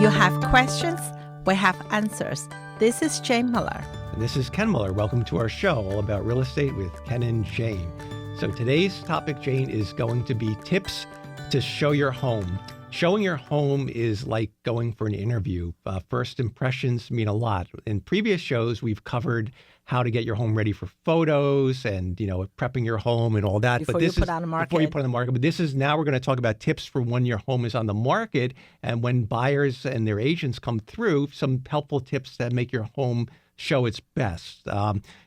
You have questions, we have answers. This is Jane Miller. And this is Ken Miller. Welcome to our show all about real estate with Ken and Jane. So today's topic, Jane, is going to be tips to show your home. Showing your home is like going for an interview. First impressions mean a lot. In previous shows, we've covered how to get your home ready for photos and, prepping your home and all that. Before you put it on the market. But this is now we're going to talk about tips for when your home is on the market and when buyers and their agents come through, some helpful tips that make your home show its best.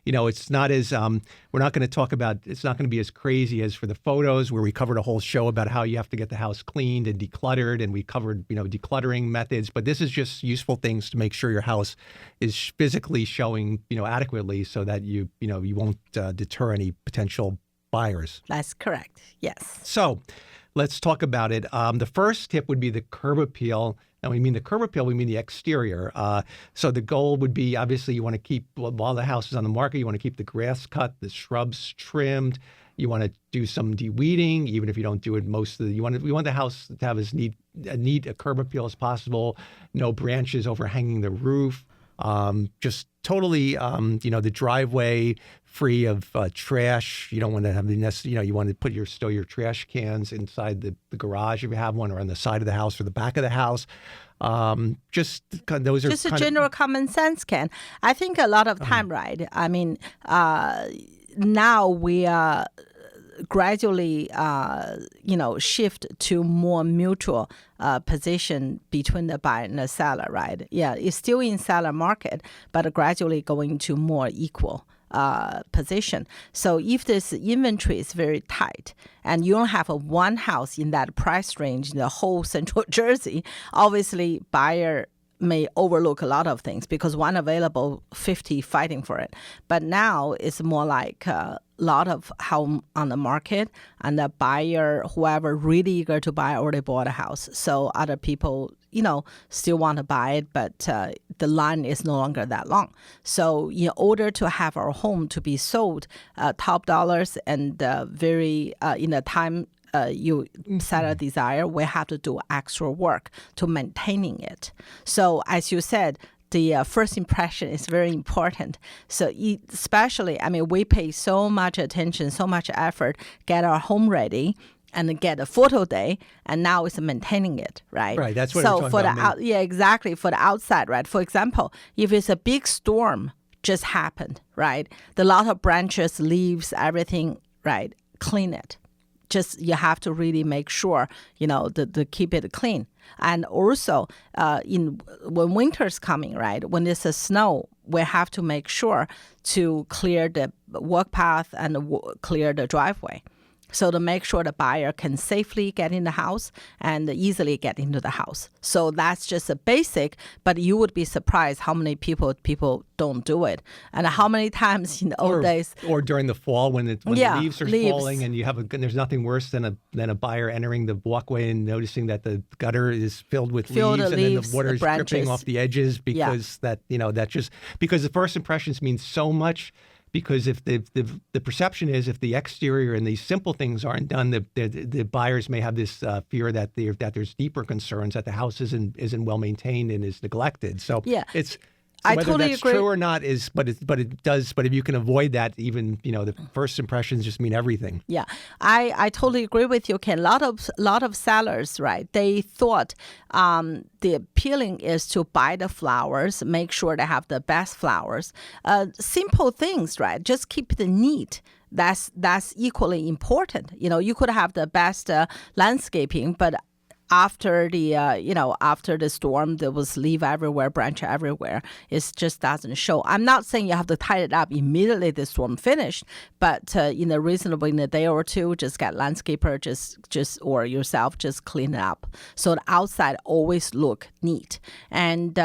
It's not as, we're not going to talk about, it's not going to be as crazy as for the photos where we covered a whole show about how you have to get the house cleaned and decluttered, and we covered, decluttering methods. But this is just useful things to make sure your house is physically showing, adequately so that you won't deter any potential buyers. That's correct. Yes. So let's talk about it. The first tip would be the curb appeal. And we mean the curb appeal, we mean the exterior. So the goal would be, obviously, you want to keep, while the house is on the market, you want to keep the grass cut, the shrubs trimmed. You want to do some de-weeding, even if you don't do it we want the house to have as neat a curb appeal as possible. No branches overhanging the roof. Just totally, the driveway free of trash. You don't want to have you want to stow your trash cans inside the garage if you have one, or on the side of the house or the back of the house. Those are just a general common sense, Ken. I think a lot of time, right? I mean, now we are gradually, shift to more mutual position between the buyer and the seller, right? Yeah, it's still in seller market, but gradually going to more equal position. So if this inventory is very tight and you don't have one house in that price range in the whole central Jersey, obviously buyer may overlook a lot of things because one available, 50 fighting for it. But now it's more like a lot of home on the market, and the buyer, whoever really eager to buy, already bought a house. So other people, still want to buy it, but the line is no longer that long. So in order to have our home to be sold top dollars and very in a time you set a desire, we have to do extra work to maintaining it. So as you said, the first impression is very important. So especially, we pay so much attention, so much effort, get our home ready and get a photo day, and now it's maintaining it, right? Right, that's what we're talking about. Exactly, for the outside, right? For example, if it's a big storm just happened, right? The lot of branches, leaves, everything, right? Clean it. Just you have to really make sure, to keep it clean. And also, when winter's coming, right, when there's a snow, we have to make sure to clear the walk path and clear the driveway. So to make sure the buyer can safely get in the house and easily get into the house. So that's just a basic, but you would be surprised how many people don't do it. And how many times in the old days. Or during the fall when the leaves are falling and there's nothing worse than a buyer entering the walkway and noticing that the gutter is filled with leaves and then the water is dripping off the edges because because the first impressions mean so much. Because if the perception is if the exterior and these simple things aren't done, the buyers may have this fear that there's deeper concerns that the house isn't well maintained and is neglected. So it's I whether totally that's agree. true or not but it does. But if you can avoid that, even the first impressions just mean everything. Yeah, I totally agree with you, Ken. Lot of sellers, right? They thought the appealing is to buy the flowers, make sure they have the best flowers. Simple things, right? Just keep it neat. That's equally important. You could have the best landscaping, but after the storm, there was leaf everywhere, branch everywhere. It just doesn't show. I'm not saying you have to tie it up immediately the storm finished, but in a day or two, just get landscaper, just or yourself, just clean it up. So the outside always look neat. And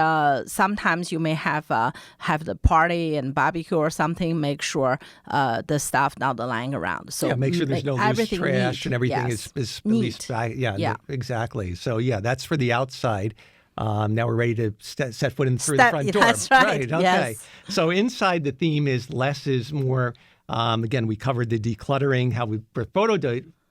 sometimes you may have the party and barbecue or something. Make sure the stuff not lying around. So make sure there's no loose trash neat. and everything Yes. is neat. at least exactly. So that's for the outside. Now we're ready to set foot in through the front door. That's right. Okay. Yes. So inside the theme is less is more. Again, we covered the decluttering, how we for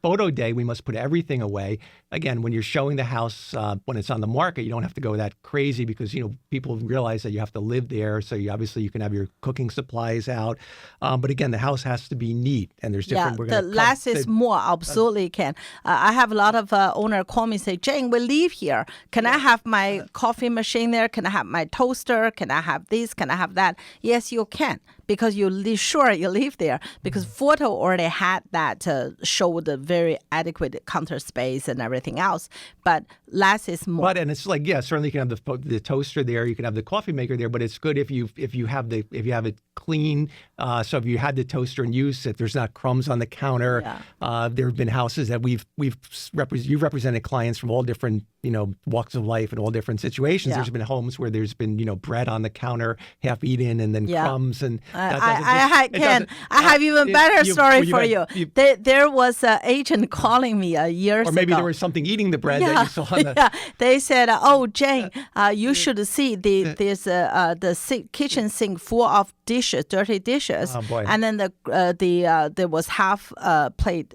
photo day, we must put everything away. Again, when you're showing the house, when it's on the market, you don't have to go that crazy because, people realize that you have to live there. So obviously you can have your cooking supplies out. But again, the house has to be neat and there's different. The less is more. Absolutely can. I have a lot of owner call me and say, Jane, we live here. Can I have my coffee machine there? Can I have my toaster? Can I have this? Can I have that? Yes, you can. Because you live there. Because photo already had that show the very adequate counter space and everything else. But less is more. And it's like, certainly you can have the toaster there. You can have the coffee maker there. But it's good if you have it clean. So if you had the toaster in use, if there's not crumbs on the counter. There have been houses that you've represented clients from all different walks of life and all different situations. There's been homes where there's been bread on the counter, half eaten, and then crumbs and. I have even better story for you. There was an agent calling me years ago. Or maybe there was something eating the bread that you saw. They said, "Oh, Jane, you should see there's the kitchen sink full of dishes, dirty dishes, oh, boy. And then there was half plate."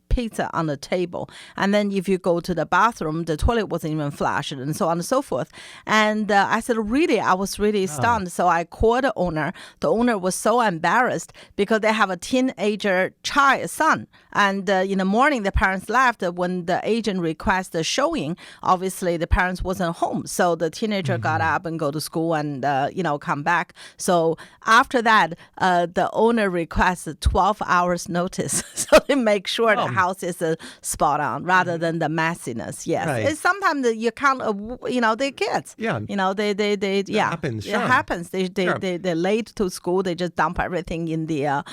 Pizza on the table, and then if you go to the bathroom, the toilet wasn't even flushed, and so on and so forth. And I said, really, I was really stunned. So I called the owner. The owner was so embarrassed because they have a teenager son, and in the morning the parents left. When the agent requested a showing, obviously the parents wasn't home, so the teenager got up and go to school and come back. So after that, the owner requested 12 hours notice, so they make sure the house is spot on rather than the messiness. Yes, right. It's sometimes you can't. They're kids. Yeah, they happens. Sure. It happens. Sure. They're late to school. They just dump everything in the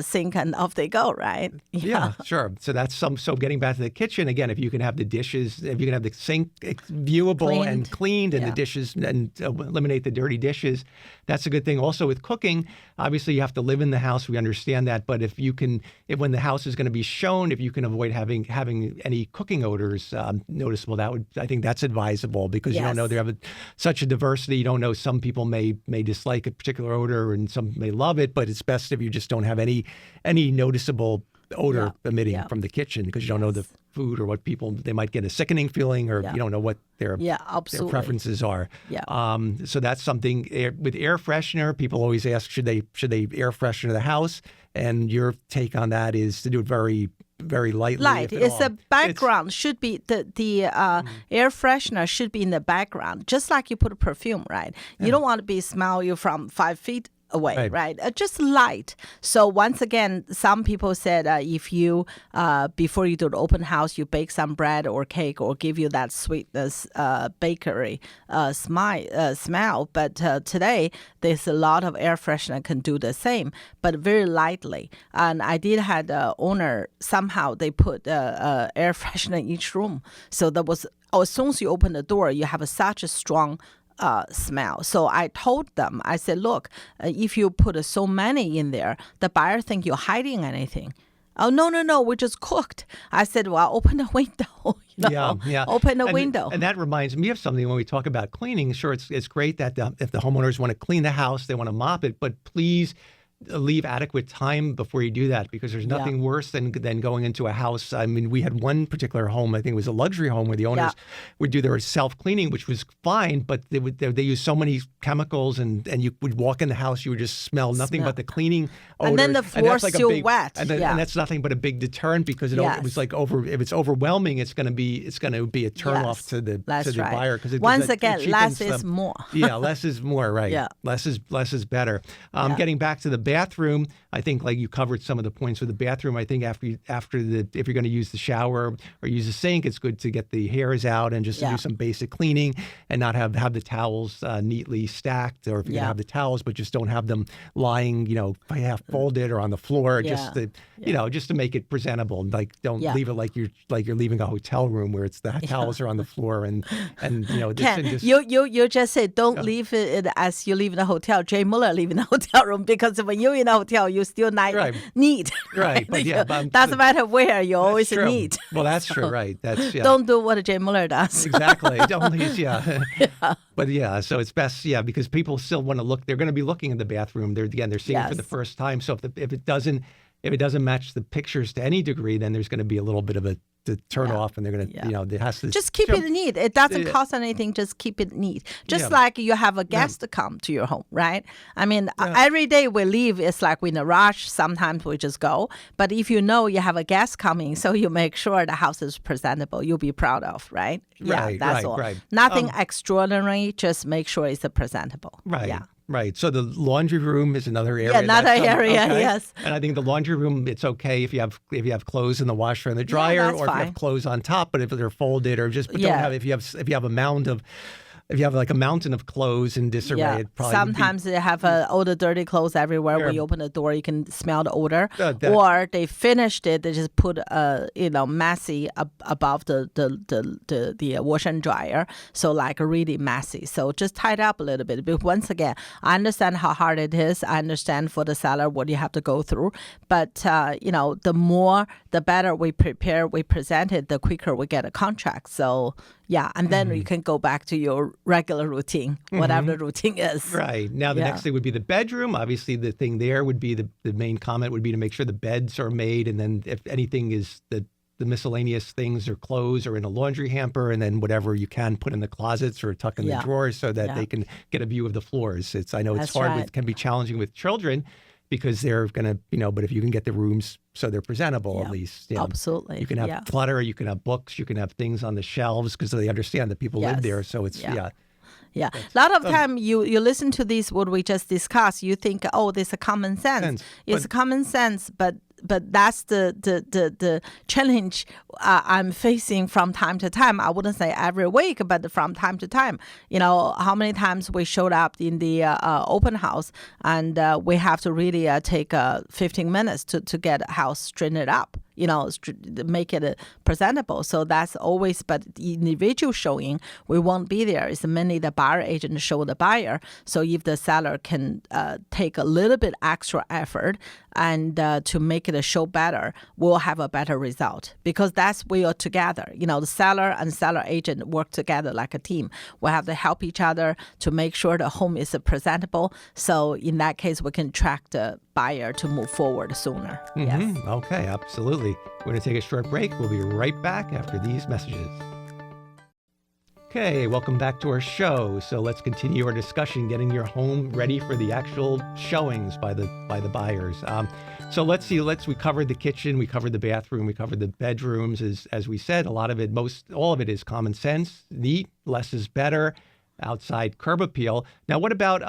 sink and off they go. Right. Yeah, sure. So that's So getting back to the kitchen again, if you can have the dishes, if you can have the sink viewable and cleaned, and the dishes, and eliminate the dirty dishes, that's a good thing. Also with cooking, obviously you have to live in the house. We understand that, but when the house is going to be shown, if you can avoid having any cooking odors noticeable, I think that's advisable because you don't know, they have such a diversity. You don't know, some people may dislike a particular odor and some may love it, but it's best if you just don't have any noticeable odor emitting from the kitchen because you don't know the food or what they might get a sickening feeling or you don't know what their preferences are. So that's something. With air freshener, people always ask, should they air freshen the house? And your take on that is to do it very, very lightly. It's a background. Should be the air freshener should be in the background, just like you put a perfume, right? You don't want to be smell you from 5 feet away, right? Just light. So once again, some people said if you, before you do the open house, you bake some bread or cake or give you that sweetness bakery smell. But today, there's a lot of air freshener can do the same, but very lightly. And I did have the owner, somehow they put air freshener in each room. So that was, as soon as you open the door, you have such a strong smell. So I told them, I said, look, if you put so many in there, the buyer think you're hiding anything. Oh, no, we just cooked. I said, well, open the window. Open the window. And that reminds me of something when we talk about cleaning. Sure, it's great that if the homeowners want to clean the house, they want to mop it, but please leave adequate time before you do that because there's nothing worse than going into a house. I mean, we had one particular home, I think it was a luxury home, where the owners would do their self-cleaning, which was fine, but they use so many chemicals and you would walk in the house, you would just smell nothing but the cleaning odor. And then the floor's still wet. And that's nothing but a big deterrent because it was like if it's overwhelming, it's going to be a turn off to the buyer. Because once again, less is more. Less is more, right? Yeah. Less is better. Getting back to the bathroom, I think like you covered some of the points with the bathroom. I think if you're going to use the shower or use the sink, it's good to get the hairs out and just to do some basic cleaning and not have the towels neatly stacked, or if you're going to have the towels, but just don't have them lying, half folded or on the floor, just to make it presentable. Like don't leave it like you're leaving a hotel room where it's the towels are on the floor and you just say don't leave it as you leave in a hotel. Jay Muller leave in a hotel room because when you're in a hotel, you're still neat. Right. But doesn't matter where, you're always neat. Well, that's true. Right. That's Don't do what Jay Muller does. Exactly. Don't leave. But so it's best. Because people still want to look. They're going to be looking in the bathroom. They're seeing it for the first time. So if it doesn't if it doesn't match the pictures to any degree, then there's going to be a little bit of a turn off, and they're going to, it has to just keep it neat. It doesn't cost anything. Just keep it neat. Just like you have a guest come to your home, right? I mean, every day we leave, it's like we're in a rush. Sometimes we just go. But if you know you have a guest coming, so you make sure the house is presentable, you'll be proud of, right? Yeah, that's all. Right. Nothing extraordinary. Just make sure it's presentable. Right. Yeah. Right. So the laundry room is another area. Yeah, another area, okay. Yes. And I think the laundry room, it's okay if you have clothes in the washer and the dryer, that's or if fine. you have clothes on top, but if they're folded, or just don't have if you have a mound of. If you have like a mountain of clothes in disarray, it probably sometimes they have all the dirty clothes everywhere. When you open the door, you can smell the odor. Or they finished it, they just put messy above the wash and dryer, so like really messy. So just tidy up a little bit. But once again, I understand how hard it is. I understand for the seller what you have to go through. But the more, the better we prepare, we present it, the quicker we get a contract. So. Yeah, and then you can go back to your regular routine, whatever the routine is. Right. Now, the next thing would be the bedroom. Obviously, the thing there would be the main comment would be to make sure the beds are made. And then if anything is the miscellaneous things or clothes are in a laundry hamper, and then whatever you can put in the closets or tuck in the drawers so that they can get a view of the floors. I know it's hard. It can be challenging with children, because they're going to, but if you can get the rooms so they're presentable, at least. Absolutely. You can have clutter, you can have books, you can have things on the shelves, because they understand that people live there. So it's, Yeah. A lot of time you listen to this, what we just discussed, you think, oh, this is a common sense. It's common sense, but that's the challenge I'm facing from time to time. I wouldn't say every week, but from time to time. How many times we showed up in the open house, and we have to really take 15 minutes to get a house straightened up. Make it presentable. So that's always, but individual showing, we won't be there. It's mainly the buyer agent show the buyer. So if the seller can take a little bit extra effort and to make it a show better, we'll have a better result, because that's we are together. The seller and seller agent work together like a team. We have to help each other to make sure the home is presentable. So in that case, we can track the buyer to move forward sooner. Yes. Okay, absolutely. We're going to take a short break. We'll be right back after these messages. Okay, welcome back to our show. So let's continue our discussion, getting your home ready for the actual showings by the buyers. So let's see. We covered the kitchen, we covered the bathroom, we covered the bedrooms. As we said, all of it is common sense, neat, less is better. Outside curb appeal. Now, what about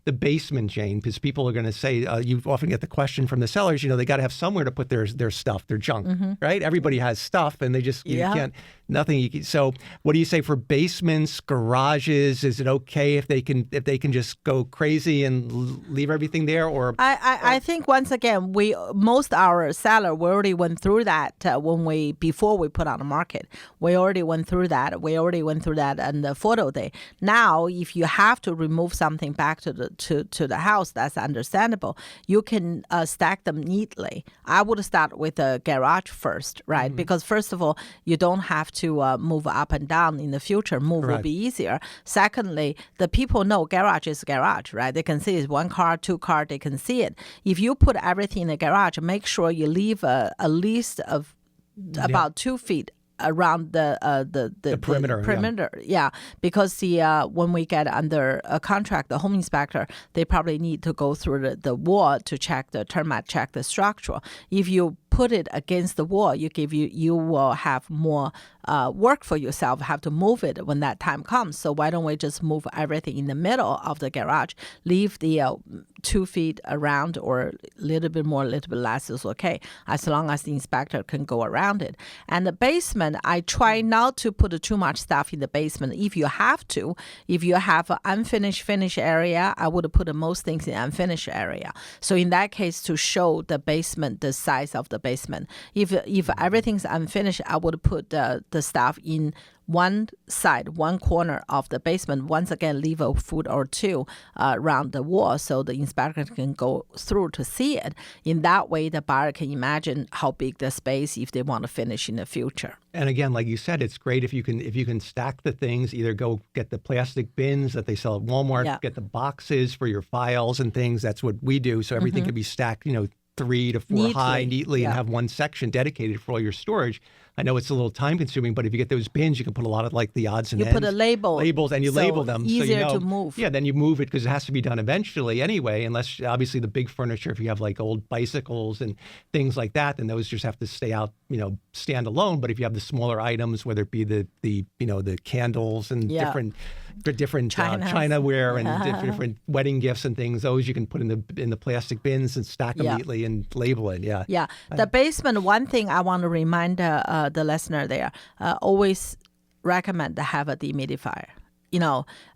the basement, Jane? Because people are going to say, you often get the question from the sellers, they got to have somewhere to put their stuff, their junk, right? Everybody has stuff, and they just, you can't, nothing. So what do you say for basements, garages? Is it okay if they can just go crazy and leave everything there? Or I think, once again, most our seller, we already went through that before we put on the market. We already went through that. On the photo day. Now, if you have to remove something back to the house, that's understandable. You can stack them neatly. I would start with the garage first, right? Because first of all, you don't have to move up and down in the future. Move will be easier. Secondly, the people know garage is garage, right? They can see it's 1 car, 2 car. They can see it. If you put everything in the garage, make sure you leave a least of about 2 feet around the perimeter. Because when we get under a contract, the home inspector, they probably need to go through the wall to check the termite, check the structure. If you put it against the wall, you will have more work for yourself, have to move it when that time comes. So why don't we just move everything in the middle of the garage, leave the 2 feet around, or a little bit more, a little bit less is okay, as long as the inspector can go around it. And the basement, I try not to put too much stuff in the basement. If you have an unfinished finish area, I would put most things in unfinished area. So in that case, to show the basement, the size of the basement. If everything's unfinished, I would put the stuff in one side, one corner of the basement. Once again, leave a foot or two around the wall so the inspector can go through to see it. In that way, the buyer can imagine how big the space if they want to finish in the future. And again, like you said, it's great if you can stack the things. Either go get the plastic bins that they sell at Walmart, get the boxes for your files and things. That's what we do. So everything can be stacked, 3 to 4 high neatly and Yeah. have one section dedicated for all your storage. I know it's a little time consuming, but if you get those bins, you can put a lot of like the odds and You ends. put a labels and you so label them. easier so you know, to move. Yeah, then you move it because it has to be done eventually anyway, unless obviously the big furniture, if you have like old bicycles and things like that, then those just have to stay out, stand alone. But if you have the smaller items, whether it be the candles and Yeah. different Chinaware and different wedding gifts and things, those you can put in the plastic bins and stack them Yeah. neatly and label it. Yeah. Yeah. The basement, one thing I want to remind the listener there, always recommend to have a dehumidifier.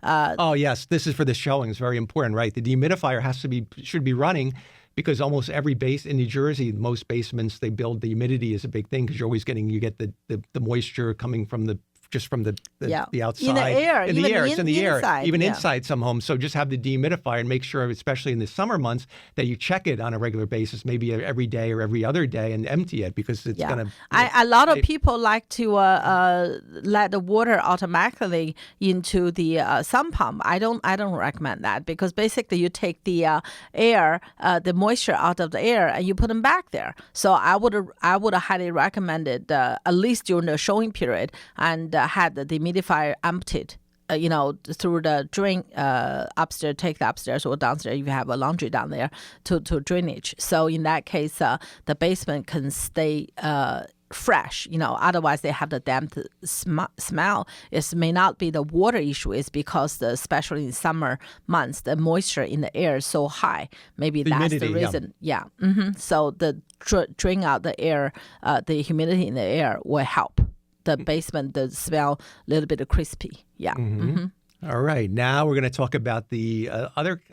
Oh yes, this is for the showing. It's very important, right? The dehumidifier should be running because almost every base in New Jersey, most basements they build, the humidity is a big thing because you get the moisture coming from the outside. In the air. In Even the air. It's in the air. inside, Even yeah. inside some homes. So just have the dehumidifier and make sure, especially in the summer months, that you check it on a regular basis, maybe every day or every other day, and empty it because it's Yeah. going to... A lot of people like to let the water automatically into the sump pump. I don't recommend that because basically you take the air, the moisture out of the air, and you put them back there. So I would highly recommend it at least during the showing period and had the dehumidifier emptied. Through the drain upstairs, take the upstairs or downstairs if you have a laundry down there to drainage. So in that case, the basement can stay fresh. Otherwise they have the damp smell. It may not be the water issue. It's because especially in summer months, the moisture in the air is so high. Maybe that's humidity, the reason. Yeah. So the drain out the air, the humidity in the air will help the basement, the smell a little bit crispy. Yeah. All right. Now we're going to talk about the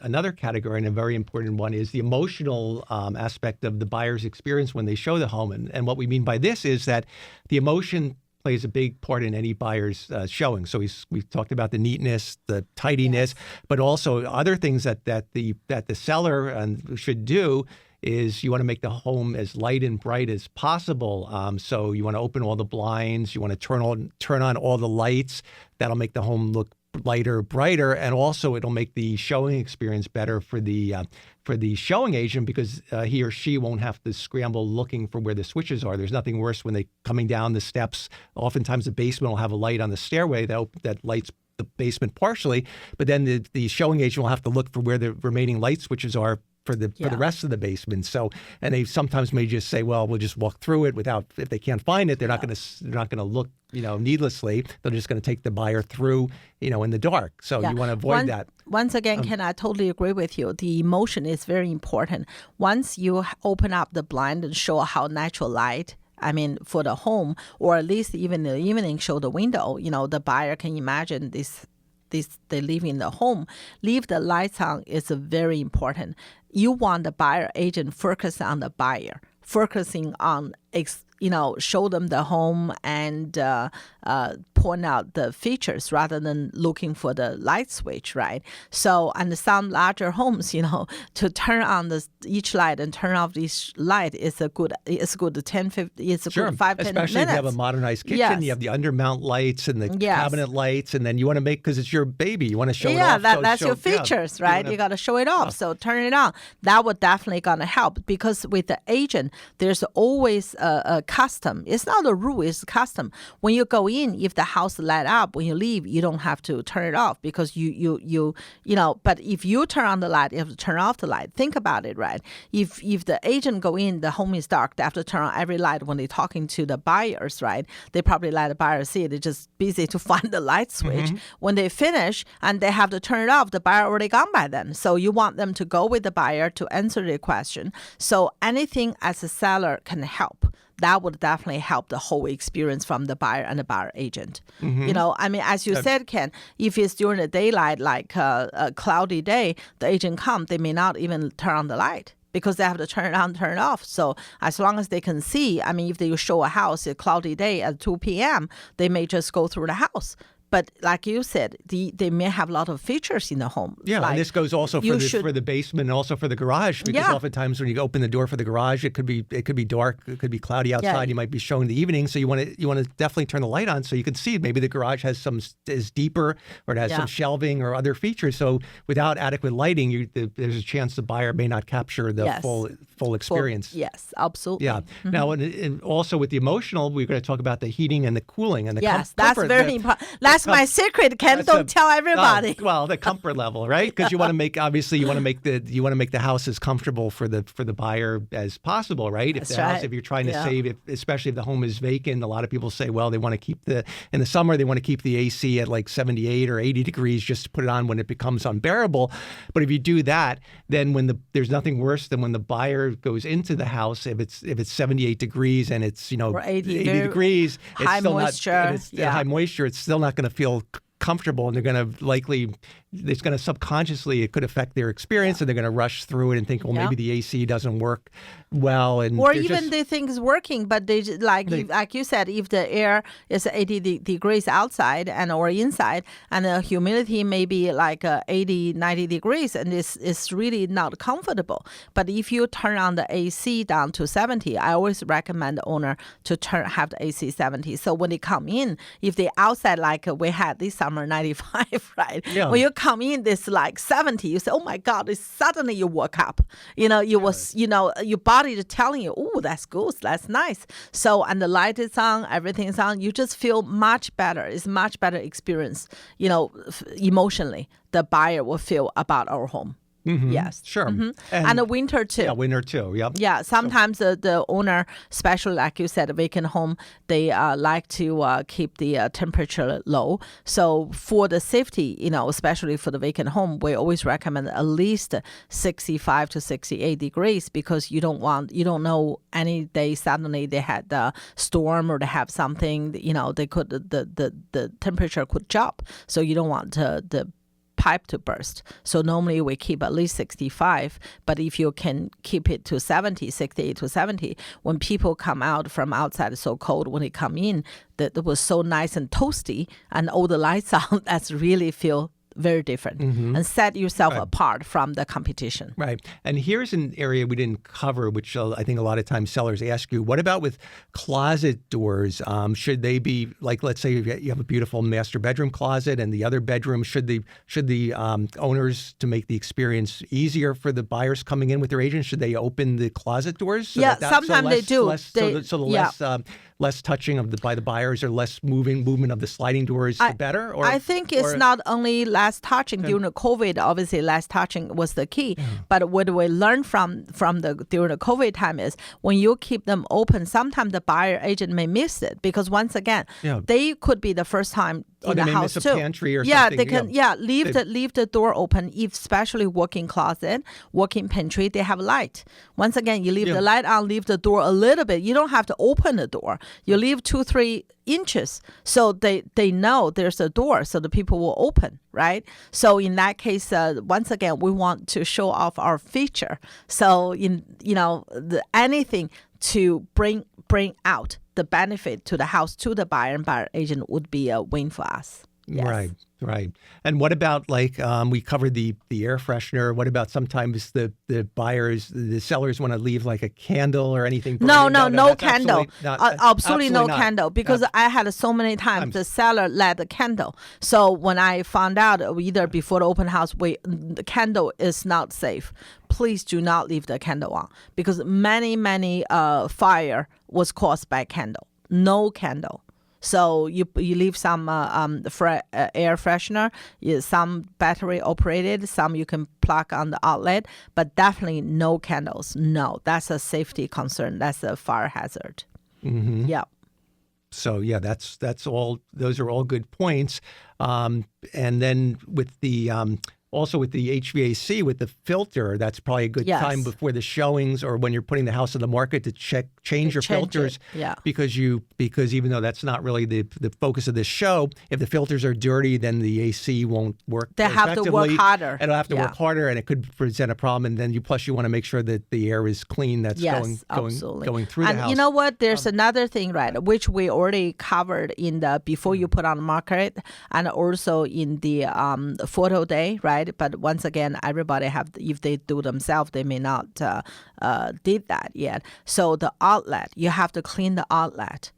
another category, and a very important one is the emotional aspect of the buyer's experience when they show the home. And what we mean by this is that the emotion plays a big part in any buyer's showing. So we've talked about the neatness, the tidiness, but also other things that the seller should do is you want to make the home as light and bright as possible. So you want to open all the blinds. You want to turn on all the lights. That'll make the home look lighter, brighter, and also it'll make the showing experience better for the showing agent because he or she won't have to scramble looking for where the switches are. There's nothing worse when they coming down the steps. Oftentimes the basement will have a light on the stairway that lights the basement partially, but then the showing agent will have to look for where the remaining light switches are for the rest of the basement. So, and they sometimes may just say, well, we'll just walk through it if they can't find it, they're not going to look, needlessly. They're just going to take the buyer through, in the dark. So you want to avoid that. Once again, Ken, I totally agree with you. The emotion is very important. Once you open up the blind and show how natural light, for the home, or at least even in the evening, show the window, the buyer can imagine they live in the home. Leave the lights on is very important. You want the buyer agent focus on the buyer, focusing on show them the home and point out the features rather than looking for the light switch, right? So, and some larger homes, to turn on each light and turn off each light is a good 10, 15, it's a Sure. good 5, 10 minutes. Especially if you have a modernized kitchen, Yes. you have the undermount lights and the Yes. cabinet lights, and then you want to make, because it's your baby, you want to show it off. That's your features, right? You got to show it off. So turn it on. That would definitely going to help because with the agent, there's always a custom. It's not a rule, it's a custom. When you go in, if the house light up, when you leave, you don't have to turn it off because but if you turn on the light, you have to turn off the light. Think about it, right? If the agent go in, the home is dark, they have to turn on every light when they're talking to the buyers, right? They probably let the buyer see it. They're just busy to find the light switch. When they finish and they have to turn it off, the buyer already gone by then. So you want them to go with the buyer to answer the question. So anything as a seller can help. That would definitely help the whole experience from the buyer and the buyer agent. As you said, Ken, if it's during the daylight, like a cloudy day, the agent come, they may not even turn on the light because they have to turn it on, turn it off. So as long as they can see, if they show a house a cloudy day at 2 p.m., they may just go through the house But like you said, they may have a lot of features in the home. Yeah, like and this goes also for the basement and also for the garage, because oftentimes when you open the door for the garage, it could be dark, it could be cloudy outside. You might be showing the evening, so you want to definitely turn the light on so you can see. Maybe the garage is deeper, or it has some shelving or other features. So without adequate lighting, there's a chance the buyer may not capture the full experience. Yes, absolutely. Yeah. Now, and also with the emotional, we're going to talk about the heating and the cooling and the comfort. That's very important. That's my secret, Ken. Don't tell everybody. Well, the comfort level, right? Because you want to make the house as comfortable for the buyer as possible, right? If you're trying to save, especially if the home is vacant, a lot of people say, well, they want to keep in the summer they want to keep the AC at like 78 or 80 degrees just to put it on when it becomes unbearable. But if you do that, then there's nothing worse than when the buyer goes into the house, if it's 78 degrees and it's 80 degrees, high moisture, high moisture, it's still not going to feel comfortable, and they're going to it's going to subconsciously, it could affect their experience, and they're going to rush through it and think, well, maybe the AC doesn't work well, or even they think it's working, but like you said, if the air is 80 degrees outside or inside, and the humidity may be like 80, 90 degrees, and it's really not comfortable. But if you turn on the AC down to 70, I always recommend the owner to have the AC 70. So when they come in, if they outside like we had this summer 95, right? Yeah. When you come in, this like 70, you say, oh my God, suddenly you woke up. Your body is telling you, oh, that's good, that's nice. So, and the light is on, everything's on, you just feel much better. It's much better experience, emotionally, the buyer will feel about our home. Mm-hmm. Yes. Sure. Mm-hmm. And the winter too. Yeah, winter too. Yep. Yeah. Sometimes the owner, especially like you said, a vacant home, they like to keep the temperature low. So for the safety, especially for the vacant home, we always recommend at least 65 to 68 degrees, because you don't know any day suddenly they had a storm or they have something, they could the temperature could drop. So you don't want the pipe to burst. So normally we keep at least 65, but if you can keep it to 70, 68 to 70, when people come out from outside, it's so cold, when they come in, that it was so nice and toasty and all the lights on, that's really feel very different, and set yourself apart from the competition. Right. And here's an area we didn't cover, which I think a lot of times sellers ask you, what about with closet doors? Should they be, like, let's say you have a beautiful master bedroom closet and the other bedroom, should the owners, to make the experience easier for the buyers coming in with their agents, should they open the closet doors? Sometimes they do. Less touching by the buyers, or less movement of the sliding doors, the better? Or I think it's not only less touching. During the COVID, obviously less touching was the key. But what we learned from during the COVID time is, when you keep them open, sometimes the buyer agent may miss it, because once again, they could be the first time in the house miss too. A pantry or something. They can. Leave the door open. If especially walk-in closet, walk-in pantry, they have light. Once again, you leave the light on, leave the door a little bit. You don't have to open the door. You leave 2-3 inches, so they know there's a door, so the people will open, right? So in that case, once again, we want to show off our feature. So anything to bring out the benefit to the house, to the buyer and buyer agent, would be a win for us. Yes. Right. And what about, like, we covered the air freshener. What about sometimes the sellers want to leave like a candle or anything burning? No candle. Absolutely no candle, because I had so many times the seller let the candle. So when I found out, either before the open house, the candle is not safe. Please do not leave the candle on, because many fire was caused by candle. No candle. So you leave some air freshener, some battery operated, some you can plug on the outlet, but definitely no candles. No, that's a safety concern. That's a fire hazard. Mm-hmm. Yeah. So that's all. Those are all good points. And then with the Also with the HVAC, with the filter, that's probably a good Yes. time before the showings or when you're putting the house on the market to change your Change it, filters. yeah. Because even though that's not really the focus of this show, if the filters are dirty, then the AC won't work. They have to work effectively. harder. It'll have to Yeah. work harder, and it could present a problem. And then you want to make sure that the air is clean. That's Yes, going absolutely. through and the house. you know what? There's another thing, right, which we already covered in the before you put on the market, and also in the photo day, right? But once again, everybody have, if they do themselves, they may not did that yet. So the outlet, you have to clean the outlet.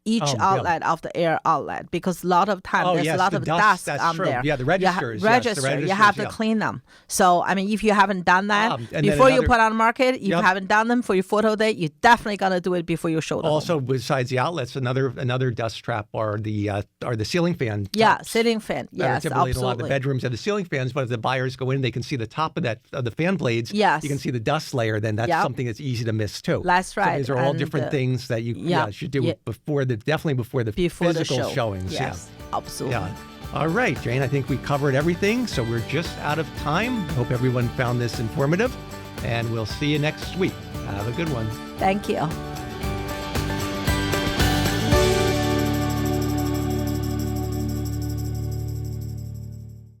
Each outlet of the air outlet, because a lot of time there's yes, a lot the of dust, dust that's on true. there. Yeah, the registers, You yes, the you have to registers, yeah. clean them. So I mean, if you haven't done that and then before you another- put on the market, if you Yep. haven't done them for your photo day, you definitely gotta do it before you show them. Also, besides the outlets, another dust trap are the ceiling fan. Yeah, tops. ceiling fan. That are Yes, typically in a lot of the absolutely. bedrooms have the ceiling fans, but if the buyers go in, they can see the top of the fan blades. Yes. You can see the dust layer. Then that's Yep. something that's easy to miss too. That's So right. these are all And, different things that you yeah, should do yeah. definitely before the Before the physical show. showings. Yes, absolutely. Yeah. All right, Jane, I think we covered everything, so we're just out of time. Hope everyone found this informative, and we'll see you next week. Have a good one. Thank you.